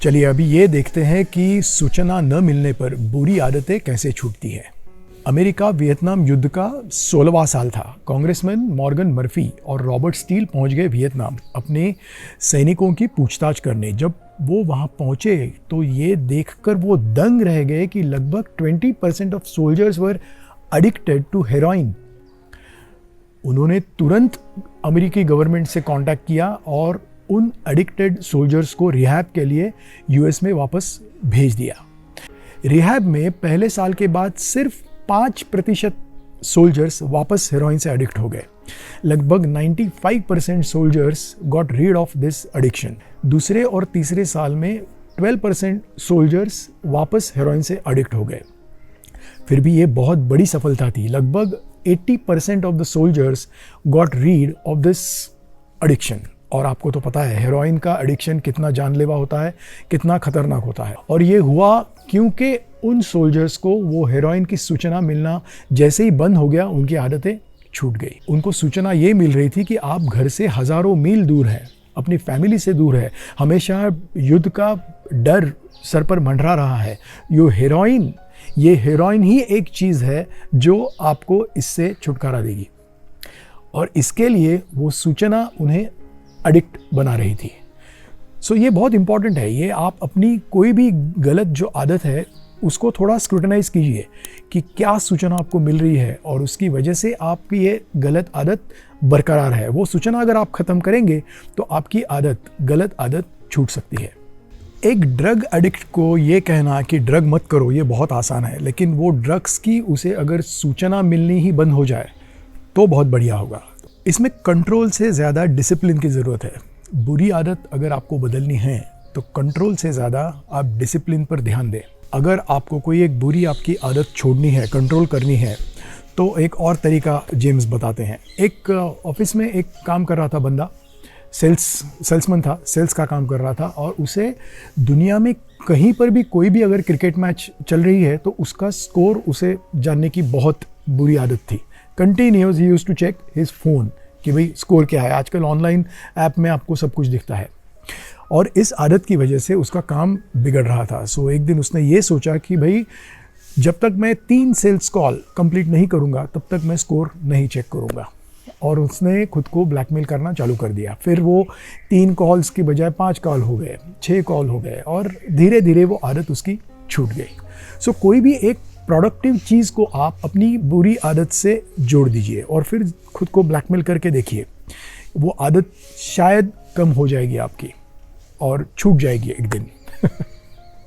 चलिए अभी ये देखते हैं कि सूचना न मिलने पर बुरी आदतें कैसे छूटती है। अमेरिका वियतनाम युद्ध का 16वां साल था। कांग्रेसमैन मॉर्गन मर्फी और रॉबर्ट स्टील पहुंच गए वियतनाम अपने सैनिकों की पूछताछ करने। जब वो वहां पहुंचे तो ये देखकर वो दंग रह गए कि लगभग 20% of soldiers were addicted to heroin. उन्होंने तुरंत अमेरिकी गवर्नमेंट से कांटेक्ट किया और उन एडिक्टेड सोल्जर्स को रिहैब के लिए यूएस में वापस भेज दिया। रिहैब में पहले साल के बाद सिर्फ 5% सोल्जर्स वापस हेरोइन से एडिक्ट हो गए। लगभग 95% soldiers got read of this addiction. दूसरे और तीसरे साल में 12% सोल्जर्स वापस हेरोइन से एडिक्ट हो गए। फिर भी ये बहुत बड़ी सफलता थी। लगभग 80% of the soldiers got read of this addiction. और आपको तो पता है हेरोइन का एडिक्शन कितना जानलेवा होता है, कितना खतरनाक होता है। और ये हुआ क्योंकि उन सोल्जर्स को वो हेरोइन की सूचना मिलना जैसे ही बंद हो गया, उनकी आदतें छूट गई। उनको सूचना ये मिल रही थी कि आप घर से हज़ारों मील दूर हैं, अपनी फैमिली से दूर है, हमेशा युद्ध का डर सर पर मंडरा रहा है। ये हेरोइन ही एक चीज़ है जो आपको इससे छुटकारा देगी। और इसके लिए वो सूचना उन्हें एडिक्ट बना रही थी। सो ये बहुत इंपॉर्टेंट है। ये आप अपनी कोई भी गलत जो आदत है उसको थोड़ा स्क्रूटनाइज कीजिए कि क्या सूचना आपको मिल रही है और उसकी वजह से आपकी ये गलत आदत बरकरार है। वो सूचना अगर आप ख़त्म करेंगे तो आपकी गलत आदत छूट सकती है। एक ड्रग एडिक्ट को ये कहना कि ड्रग मत करो ये बहुत आसान है, लेकिन वो ड्रग्स की उसे अगर सूचना मिलनी ही बंद हो जाए तो बहुत बढ़िया होगा। इसमें कंट्रोल से ज़्यादा डिसिप्लिन की ज़रूरत है। बुरी आदत अगर आपको बदलनी है तो कंट्रोल से ज़्यादा आप डिसिप्लिन पर ध्यान दें। अगर आपको कोई एक बुरी आपकी आदत छोड़नी है, कंट्रोल करनी है, तो एक और तरीका जेम्स बताते हैं। एक ऑफिस में एक काम कर रहा था बंदा, सेल्समैन था, सेल्स का काम कर रहा था और उसे दुनिया में कहीं पर भी कोई भी अगर क्रिकेट मैच चल रही है तो उसका स्कोर उसे जानने की बहुत बुरी आदत थी। कंटिन्यूस ही used to check his phone कि भाई स्कोर क्या है। आजकल ऑनलाइन ऐप में आपको सब कुछ दिखता है और इस आदत की वजह से उसका काम बिगड़ रहा था। सो एक दिन उसने ये सोचा कि भाई जब तक मैं 3 सेल्स कॉल कंप्लीट नहीं करूँगा तब तक मैं स्कोर नहीं चेक करूँगा। और उसने खुद को ब्लैकमेल करना चालू कर दिया। फिर वो 3 कॉल्स की बजाय 5 कॉल हो गए, 6 कॉल हो गए और धीरे धीरे वो आदत उसकी छूट गई। सो कोई भी एक प्रोडक्टिव चीज़ को आप अपनी बुरी आदत से जोड़ दीजिए और फिर खुद को ब्लैकमेल करके देखिए। वो आदत शायद कम हो जाएगी आपकी और छूट जाएगी एक दिन।